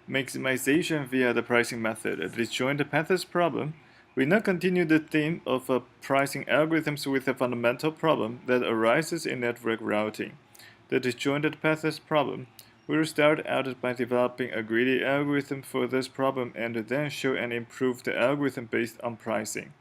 maximization via the pricing method. The disjoint paths problem. We now continue the theme of pricing algorithms with a fundamental problem that arises in network routing. The disjointed paths problem. We will start out by developing a greedy algorithm for this problem and then show an improved algorithm based on pricing.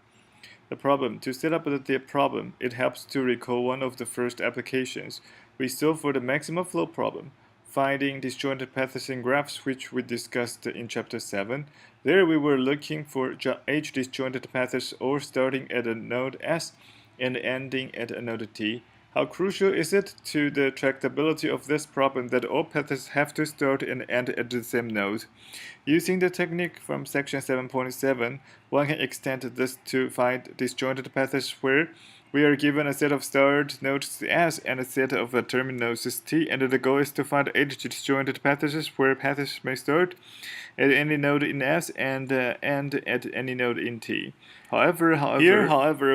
The problem. To set up the problem, it helps to recall one of the first applications we saw for the maximum flow problem, finding disjointed paths in graphs, which we discussed in chapter 7. There we were looking for h disjointed paths or starting at a node S and ending at a node T. How crucial is it to the tractability of this problem that all paths have to start and end at the same node? Using the technique from section 7.7, one can extend this to find disjointed paths where we are given a set of start nodes S and a set of terminal nodes T, and the goal is to find eight disjointed paths where paths may start at any node in S and end at any node in T. However,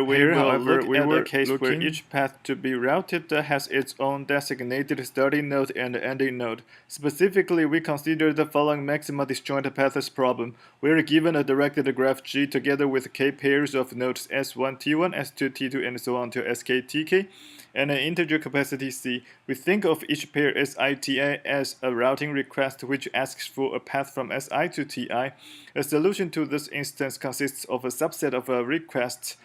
we will look at a case where each path to be routed has its own designated starting node and ending node. Specifically, we consider the following maxima disjoint paths problem. We are given a directed graph G together with k pairs of nodes S1, T1, S2, T2, and so on to Sk, Tk, and an integer capacity C. We think of each pair SI, as a routing request which asks for a path from Si to Ti. A solution to this instance consists of a subset of requests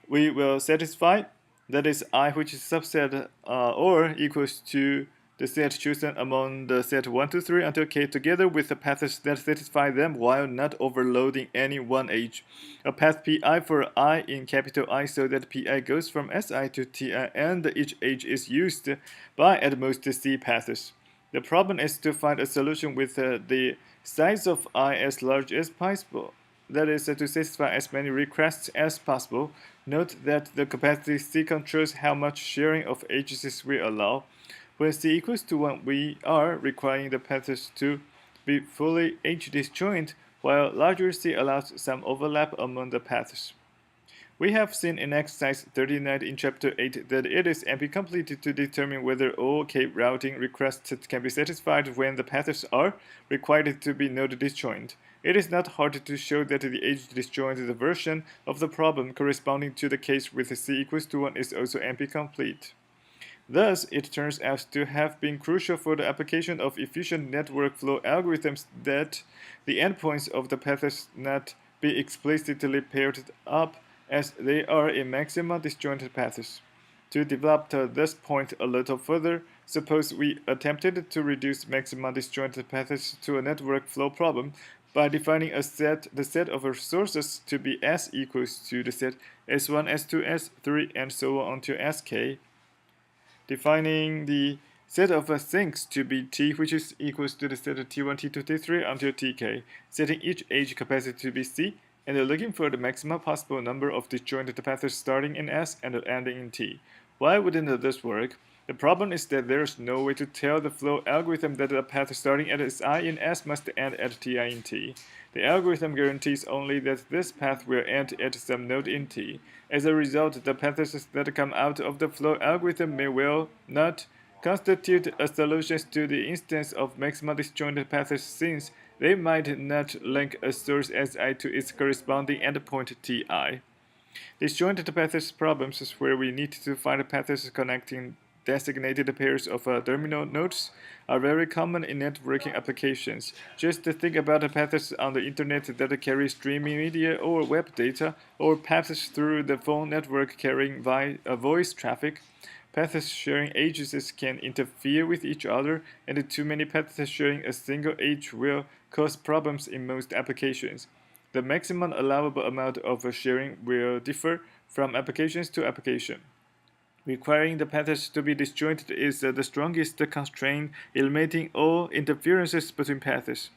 we will satisfy, that is I, which is subset or equals to the set chosen among the set 1 to 3 until k together with the paths that satisfy them while not overloading any one edge. A path pi for I in capital I so that pi goes from Si to Ti and each edge is used by at most c paths. The problem is to find a solution with the size of I as large as possible. That is to satisfy as many requests as possible. Note that the capacity C controls how much sharing of edges we allow. When C equals to 1, we are requiring the paths to be fully H-disjoint, while larger C allows some overlap among the paths. We have seen in exercise 39 in chapter 8 that it is NP-complete to determine whether all K routing requests can be satisfied when the paths are required to be node disjoint. It is not hard to show that the H-disjoint version of the problem corresponding to the case with C equals to 1 is also NP-complete. Thus, it turns out to have been crucial for the application of efficient network flow algorithms that the endpoints of the paths not be explicitly paired up as they are in maxima disjointed paths. To develop this point a little further, suppose we attempted to reduce maxima disjointed paths to a network flow problem by defining the set of resources to be S equals to the set S1, S2, S3, and so on to Sk. Defining the set of sinks to be T, which is equals to the set of T1, T2, T3 until Tk, setting each edge capacity to be C, and looking for the maximum possible number of disjointed paths starting in S and ending in T. Why wouldn't this work? The problem is that there is no way to tell the flow algorithm that a path starting at Si in S must end at Ti in T. The algorithm guarantees only that this path will end at some node in T. As a result, the paths that come out of the flow algorithm may well not constitute a solution to the instance of maximum disjointed paths since they might not link a source Si to its corresponding endpoint Ti. Disjointed paths problems is where we need to find paths connecting designated pairs of terminal nodes are very common in networking applications. Just think about the paths on the internet that carry streaming media or web data, or paths through the phone network carrying voice traffic. Paths sharing edges can interfere with each other, and too many paths sharing a single edge will cause problems in most applications. The maximum allowable amount of sharing will differ from applications to application. Requiring the paths to be disjointed is the strongest constraint, eliminating all interferences between paths.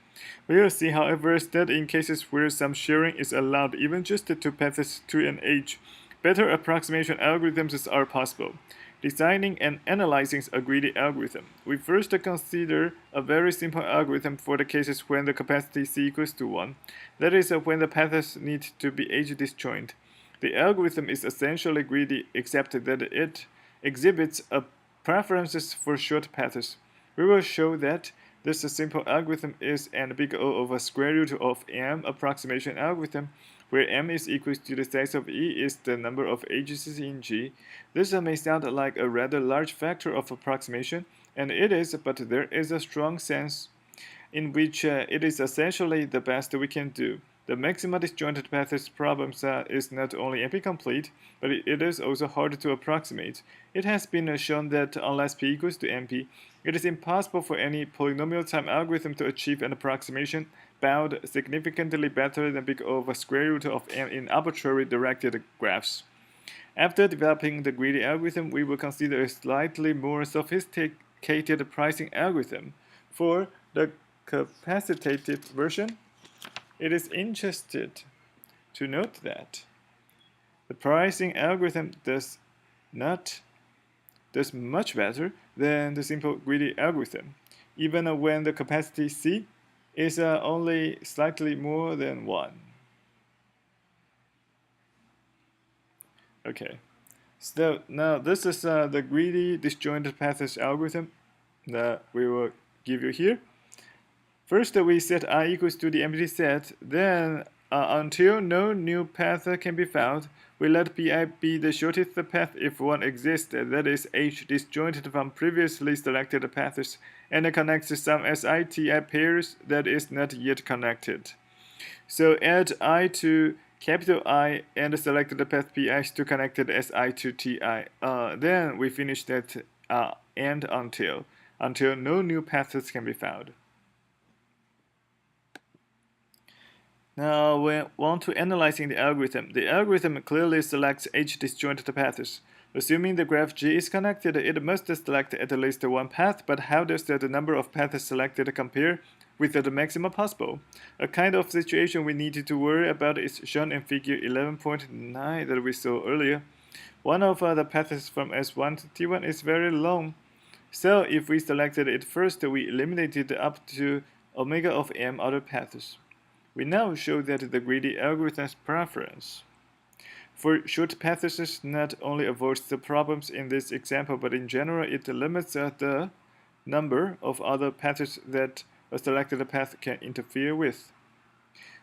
We will see, however, that in cases where some sharing is allowed even just two paths to an edge, better approximation algorithms are possible. Designing and analyzing a greedy algorithm. We first consider a very simple algorithm for the cases when the capacity C equals to 1. That is, when the paths need to be edge-disjoint. The algorithm is essentially greedy except that it exhibits a preferences for short paths. We will show that This simple algorithm is an big O of a square root of m approximation algorithm, where m is equal to the size of E is the number of edges in G. This may sound like a rather large factor of approximation, and it is, but there is a strong sense in which it is essentially the best we can do. The maxima disjointed paths problem is not only NP-complete, but it is also hard to approximate. It has been shown that unless p equals to NP, it is impossible for any polynomial time algorithm to achieve an approximation bound significantly better than big O over square root of n in arbitrary directed graphs. After developing the greedy algorithm, we will consider a slightly more sophisticated pricing algorithm. For the capacitative version, it is interesting to note that the pricing algorithm does much better than the simple greedy algorithm, even when the capacity C is only slightly more than 1. Okay, so now this is the greedy disjointed paths algorithm that we will give you here. First, we set I equals to the empty set. Then, until no new path can be found, we let Pi be the shortest path if one exists, that is H disjointed from previously selected paths, and connects some SI-Ti pairs that is not yet connected. So add I to capital I and select the path Pi to connected Si to Ti. Then we finish that and until no new paths can be found. Now we want to analyzing the algorithm clearly selects H disjointed paths. Assuming the graph G is connected, it must select at least one path, but how does the number of paths selected compare with the maximum possible? A kind of situation we need to worry about is shown in figure 11.9 that we saw earlier. One of the paths from S1 to T1 is very long. So if we selected it first, we eliminated up to omega of m other paths. We now show that the greedy algorithm's preference for short paths not only avoids the problems in this example, but in general it limits the number of other paths that a selected path can interfere with.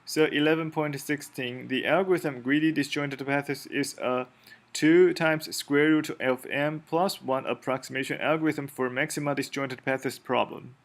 So 11.16, the algorithm greedy disjointed paths is a 2 times square root of m plus 1 approximation algorithm for maxima disjointed paths problem.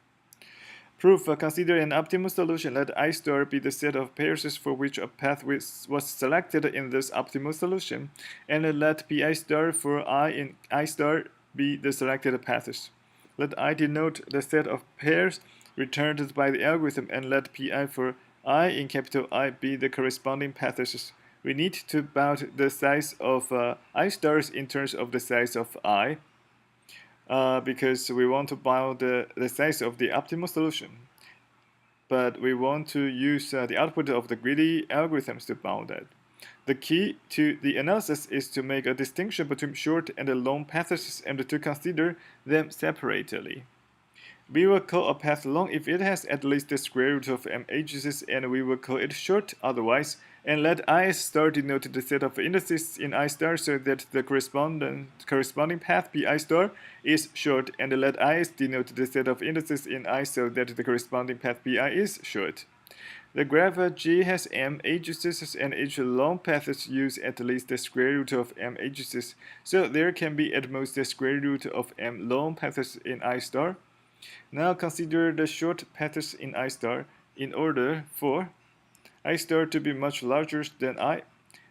Proof: consider an optimal solution. Let I star be the set of pairs for which a path was selected in this optimal solution, and let Pi star for I in I star be the selected paths. Let I denote the set of pairs returned by the algorithm, and let Pi for I in capital I be the corresponding paths. We need to bound the size of I stars in terms of the size of I. Because we want to bound the size of the optimal solution. But we want to use the output of the greedy algorithms to bound that. The key to the analysis is to make a distinction between short and long paths and to consider them separately. We will call a path long if it has at least the square root of m edges, and we will call it short otherwise, and let I star denote the set of indices in I star so that the corresponding path Pi star is short, and let I denote the set of indices in I so that the corresponding path Pi is short. The graph G has m edges, and each long path use at least the square root of m edges, so there can be at most the square root of m long paths in I star. Now consider the short paths in I star. In order for I star to be much larger than I,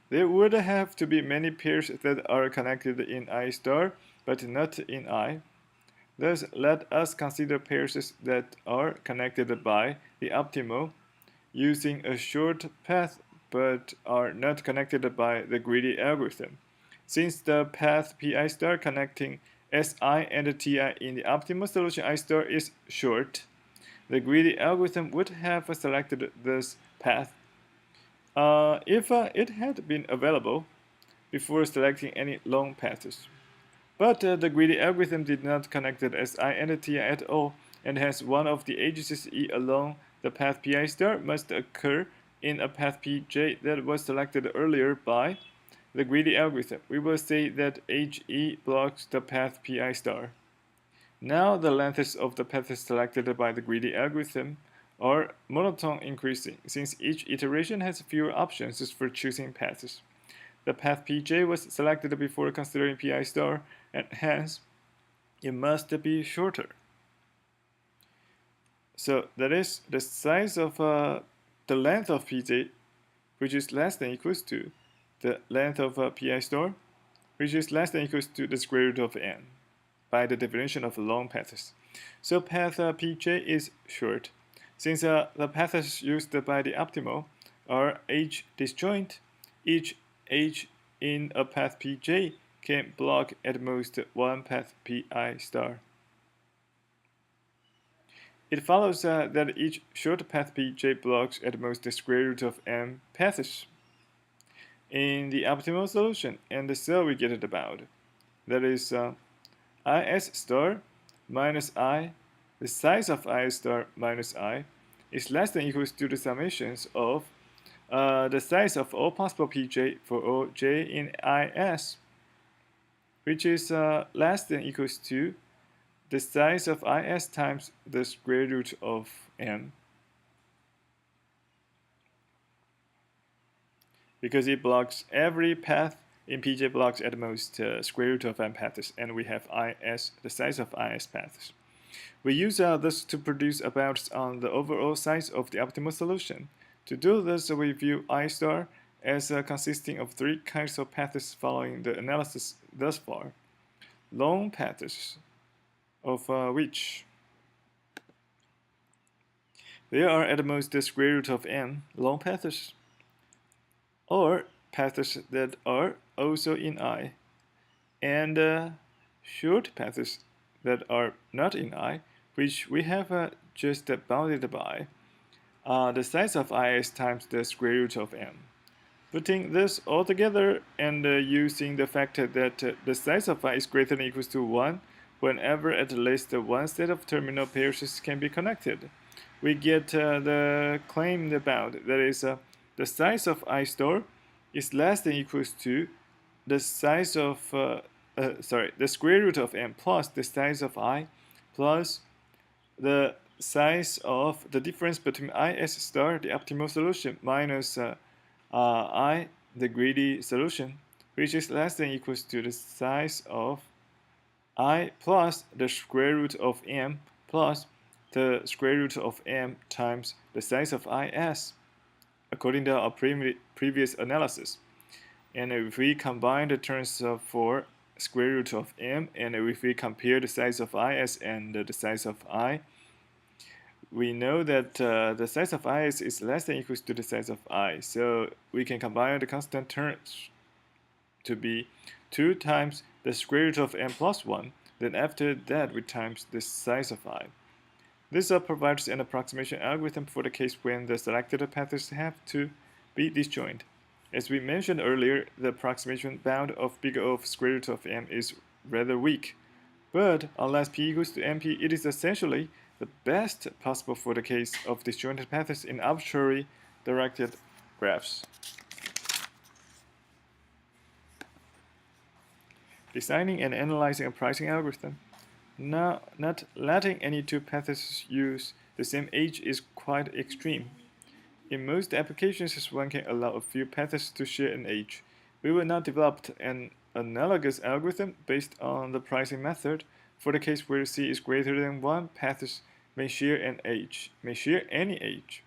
there would have to be many pairs that are connected in I star, but not in I. Thus, let us consider pairs that are connected by the optimal using a short path but are not connected by the greedy algorithm. Since the path Pi star connecting Si and Ti in the optimal solution I star is short, the greedy algorithm would have selected this path if it had been available before selecting any long paths. But the greedy algorithm did not connect Si and Ti at all, and hence one of the edges E along the path Pi star must occur in a path Pj that was selected earlier by the greedy algorithm. We will say that HE blocks the path Pi star. Now the lengths of the paths selected by the greedy algorithm are monotone increasing, since each iteration has fewer options for choosing paths. The path pj was selected before considering pi star, and hence it must be shorter. So that is the size of the length of pj, which is less than equals to the length of pi star, which is less than equals to the square root of n, by the definition of long paths. So path pj is short. Since the paths used by the optimal are edge disjoint, each edge in a path pj can block at most one path pi star. It follows that each short path pj blocks at most the square root of m paths in the optimal solution, and so we get it about. That is is star minus I, the size of I star minus I, is less than equals to the summations of the size of all possible pj for all j in is, which is less than equals to the size of is times the square root of m, because it blocks every path in pj blocks at most square root of m paths, and we have is, the size of is paths. We use this to produce a bounds on the overall size of the optimal solution. To do this, we view I star as consisting of three kinds of paths following the analysis thus far. Long paths, of which there are at most the square root of n long paths, or paths that are also in I, and short paths that are not in I, which we have just bounded by the size of is times the square root of m. Putting this all together and using the fact that the size of I is greater than or equals to 1 whenever at least one set of terminal pairs can be connected, we get the claimed bound, that is, the size of I star is less than or equals to the size of, the square root of m plus the size of I plus the size of the difference between is star, the optimal solution, minus I, the greedy solution, which is less than or equals to the size of I plus the square root of m plus the square root of m times the size of is, according to our previous analysis. And if we combine the terms for square root of m, and if we compare the size of is and the size of I, we know that the size of is less than or equals to the size of I. So we can combine the constant terms to be 2 times the square root of m plus 1. Then after that, we times the size of I. This provides an approximation algorithm for the case when the selected paths have to be disjoint. As we mentioned earlier, the approximation bound of big O of square root of m is rather weak. But unless p equals to mp, it is essentially the best possible for the case of disjointed paths in arbitrary directed graphs. Designing and analyzing a pricing algorithm. Now, not letting any two paths use the same edge is quite extreme. In most applications, one can allow a few paths to share an edge. We will now develop an analogous algorithm based on the pricing method for the case where c is greater than 1 paths may share any edge.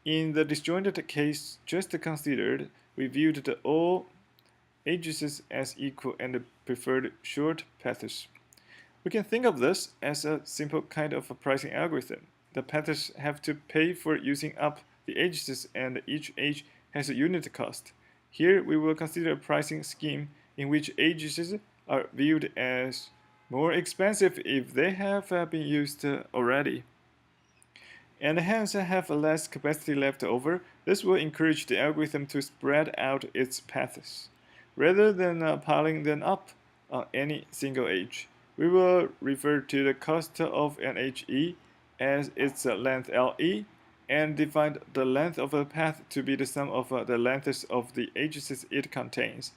In the disjointed case just considered, we viewed the all edges as equal and preferred short paths. We can think of this as a simple kind of a pricing algorithm. The paths have to pay for using up the edges, and each edge has a unit cost. Here we will consider a pricing scheme in which edges are viewed as more expensive if they have been used already, and hence have less capacity left over. This will encourage the algorithm to spread out its paths, rather than piling them up on any single edge. We will refer to the cost of an edge E as its length LE, and define the length of a path to be the sum of the lengths of the edges it contains.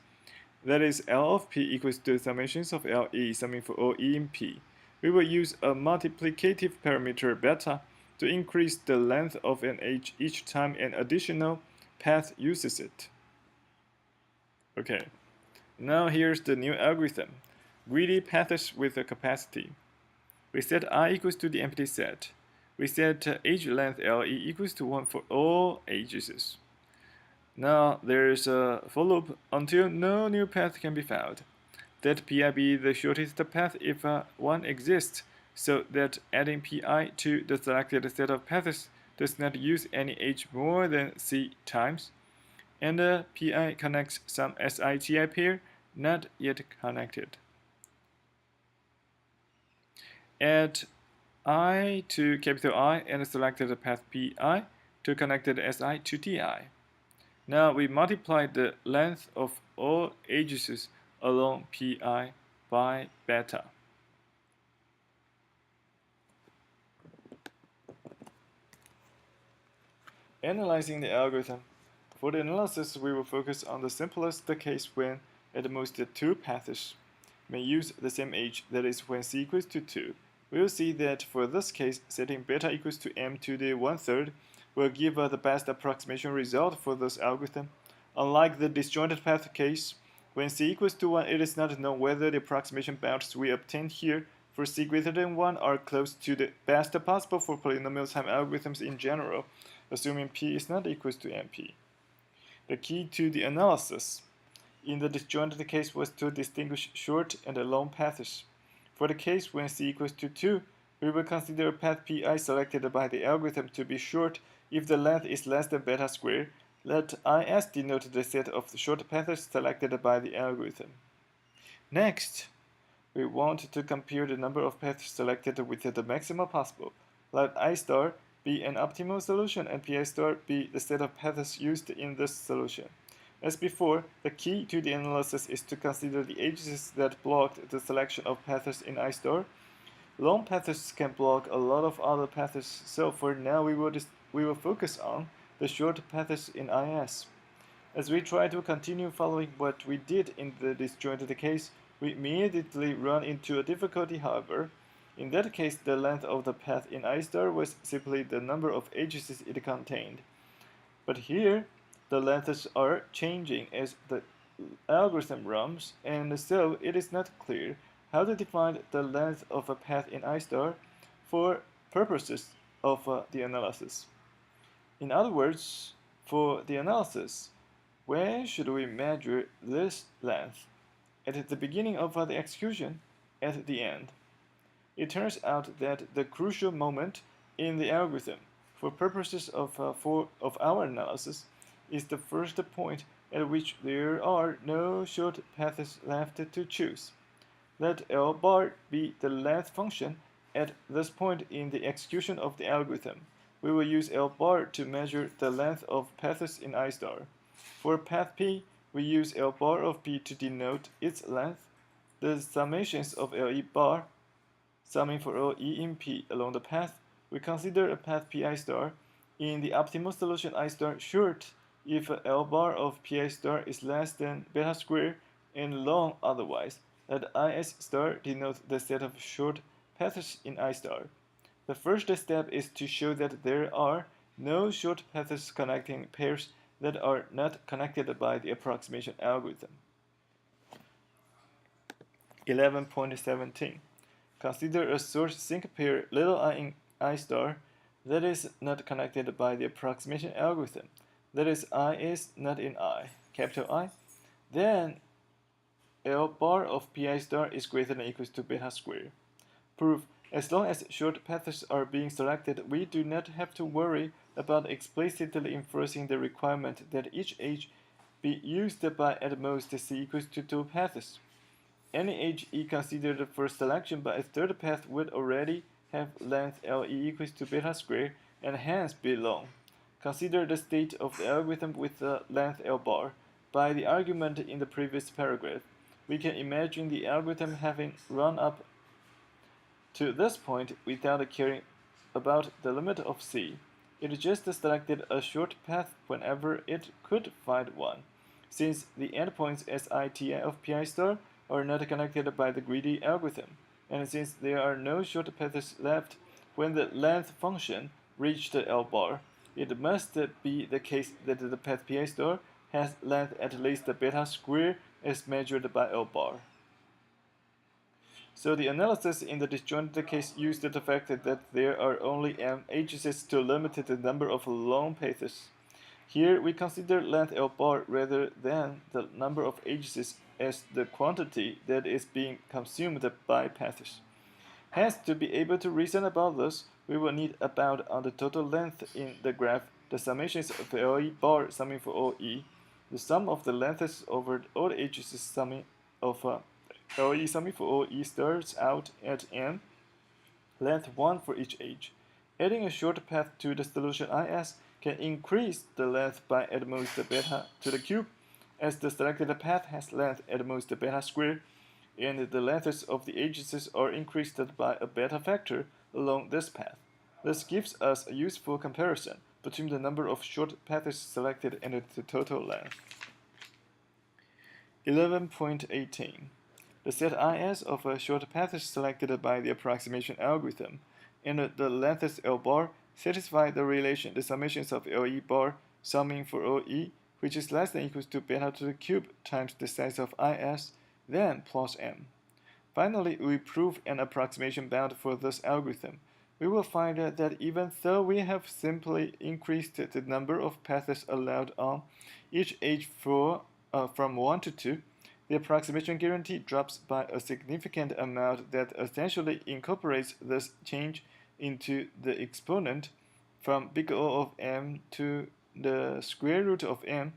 That is, L of P equals to the summations of LE, summing for all E in P. We will use a multiplicative parameter beta to increase the length of an edge each time an additional path uses it. Okay, now here's the new algorithm. Greedy paths with a capacity. We set I equals to the empty set. We set edge length LE equals to 1 for all edges. Now there is a for loop until no new path can be found. Let pi be the shortest path if one exists, so that adding pi to the selected set of paths does not use any edge more than c times, and pi connects some SITI pair not yet connected. Add I to capital I and select the path pi to connected Si to Ti. Now we multiply the length of all edges along pi by beta. Analyzing the algorithm. For the analysis, we will focus on the simplest case when at most two paths may use the same edge, that is when c equals to 2. We will see that for this case, setting beta equals to m to the 1/3 will give the best approximation result for this algorithm. Unlike the disjointed path case, when c equals to 1, it is not known whether the approximation bounds we obtained here for c greater than 1 are close to the best possible for polynomial time algorithms in general, assuming p is not equal to mp. The key to the analysis in the disjointed case was to distinguish short and long paths. For the case when c equals to 2, we will consider path pi selected by the algorithm to be short if the length is less than beta squared. Let is denote the set of short paths selected by the algorithm. Next, we want to compare the number of paths selected with the maximum possible. Let I star be an optimal solution and pi star be the set of paths used in this solution. As before, the key to the analysis is to consider the edges that blocked the selection of paths in I star. Long paths can block a lot of other paths, so for now we will focus on the short paths in IS. As we try to continue following what we did in the disjointed case, we immediately run into a difficulty, however. In that case, the length of the path in I star was simply the number of edges it contained. But here, the lengths are changing as the algorithm runs, and so it is not clear how to define the length of a path in I star for purposes of the analysis. In other words, for the analysis, where should we measure this length? At the beginning of the execution, at the end? It turns out that the crucial moment in the algorithm, for purposes of our analysis, is the first point at which there are no short paths left to choose. Let L bar be the length function at this point in the execution of the algorithm. We will use L bar to measure the length of paths in I star. For path P, we use L bar of P to denote its length. The summations of LE bar, summing for all E in P along the path, we consider a path Pi star in the optimal solution I star short if L bar of Pi star is less than beta squared and long otherwise. Let IS star denote the set of short paths in I star. The first step is to show that there are no short paths connecting pairs that are not connected by the approximation algorithm. 11.17. Consider a source sink pair I in I star that is not connected by the approximation algorithm. That is, I is not in I, capital I. Then L bar of Pi star is greater than or equals to beta squared. Proof: as long as short paths are being selected, we do not have to worry about explicitly enforcing the requirement that each edge be used by at most c equals to 2 paths. Any edge E considered for selection by a third path would already have length LE equals to beta squared and hence be long. Consider the state of the algorithm with the length L bar. By the argument in the previous paragraph, we can imagine the algorithm having run up to this point without caring about the limit of C. It just selected a short path whenever it could find one, since the endpoints SITI of Pi star are not connected by the greedy algorithm. and since there are no short paths left when the length function reached L bar, it must be the case that the path pi star has length at least beta square as measured by L bar. So the analysis in the disjointed case used the fact that there are only m edges to limit the number of long paths. Here we consider length L bar rather than the number of edges as the quantity that is being consumed by paths. Hence, to be able to reason about this, we will need about on the total length in the graph the summations of LE bar summing for all E, the sum of the lengths over all the edges summing of LE summing for all E starts out at n, length 1 for each edge. Adding a short path to the solution IS can increase the length by at most beta to the cube, as the selected path has length at most beta squared, and the lengths of the edges are increased by a beta factor along this path. This gives us a useful comparison between the number of short paths selected and the total length. 11.18. The set IS of a short path is selected by the approximation algorithm, and the length L bar satisfy the relation the summations of LE bar summing for OE, which is less than equals to beta to the cube times the size of IS, then plus m. Finally, we prove an approximation bound for this algorithm. We will find that even though we have simply increased the number of paths allowed on each edge from 1 to 2, the approximation guarantee drops by a significant amount that essentially incorporates this change into the exponent from big O of m to the square root of m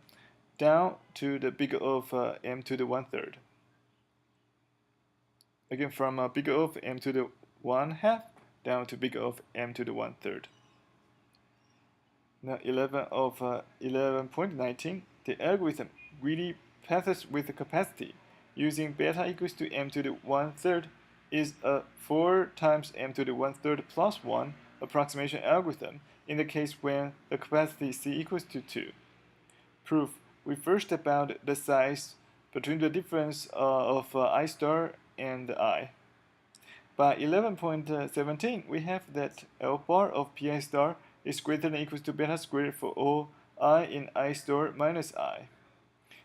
down to the big O of m to the 1/3. Again, from big O of m to the 1/2 down to big O of m to the 1/3. Now 11.19, the algorithm greedy paths with capacity using beta equals to m to the 1/3 is a 4 times m to the 1/3 plus 1 approximation algorithm in the case when the capacity c equals to 2. Proof: we first bound the size between the difference of I star and I. By 11.17, we have that L bar of pi star is greater than equals to beta squared for all I in I star minus I.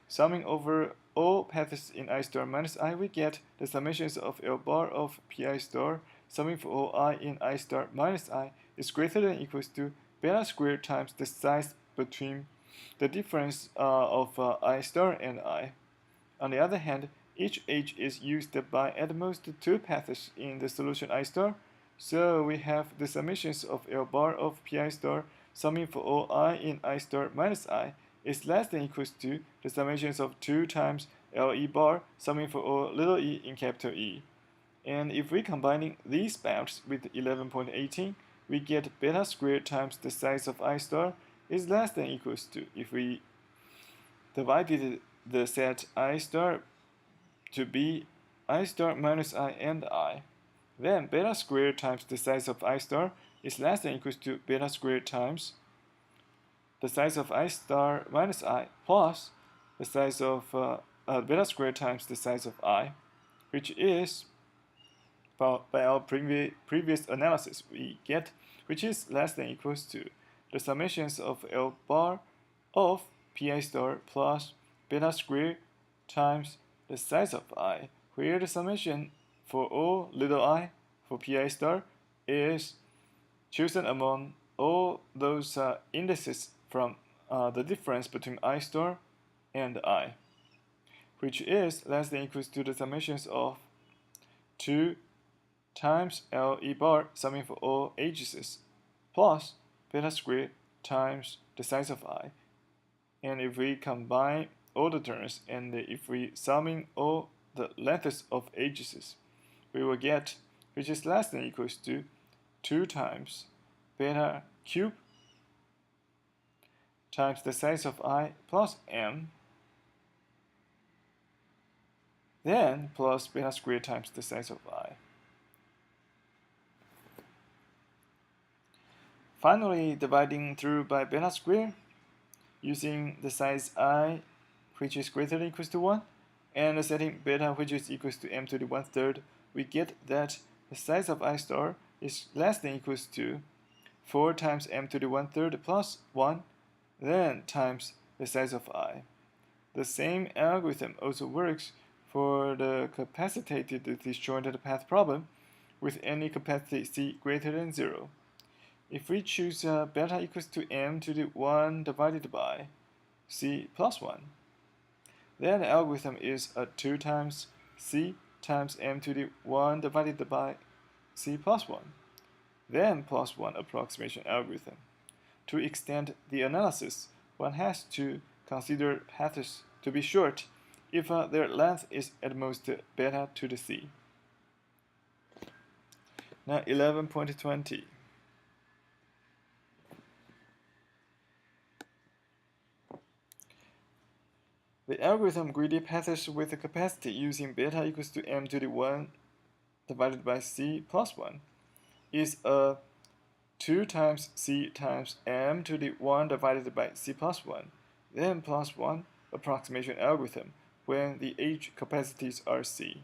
Summing over all paths in I star minus I, we get the summations of L bar of pi star summing for all I in I star minus I is greater than equals to beta squared times the size between the difference of I star and I. On the other hand, each edge is used by at most 2 paths in the solution I star, so we have the summations of L bar of pi star summing for all I in I star minus I is less than equals to the summations of 2 times LE bar summing for all little e in capital E. And if we combining these bounds with 11.18, we get beta squared times the size of I star is less than equals to, if we divided the set I star to be I star minus I and I, then beta squared times the size of I star is less than equals to beta squared times the size of I star minus I plus the size of beta squared times the size of I, which is, by our previous analysis, we get, which is less than equals to the summations of L bar of pi star plus beta squared times the size of I, where the summation for all little I for pi star is chosen among all those indices from the difference between I star and I, which is less than equals to the summations of 2 times LE bar summing for all edges plus beta squared times the size of I. And if we combine all the terms and if we summing all the lengths of edges, we will get, which is less than equals to 2 times beta cube times the size of I plus m, then plus beta squared times the size of I. Finally, dividing through by beta squared, using the size I, which is greater than equals to 1, and setting beta, which is equals to m to the 1/3, we get that the size of I star is less than or equals to 4 times m to the 1/3 plus 1, then times the size of I. The same algorithm also works for the capacitated disjointed path problem with any capacity c greater than 0. If we choose beta equals to m to the 1 divided by c plus 1, then the algorithm is a 2 times c times m to the 1 divided by c plus 1, then plus 1 approximation algorithm. To extend the analysis, one has to consider paths to be short if their length is at most beta to the c. Now 11.20. The algorithm greedy paths with a capacity using beta equals to m to the 1 divided by c plus 1 is a 2 times c times m to the 1 divided by c plus 1, then plus 1 approximation algorithm when the h capacities are c.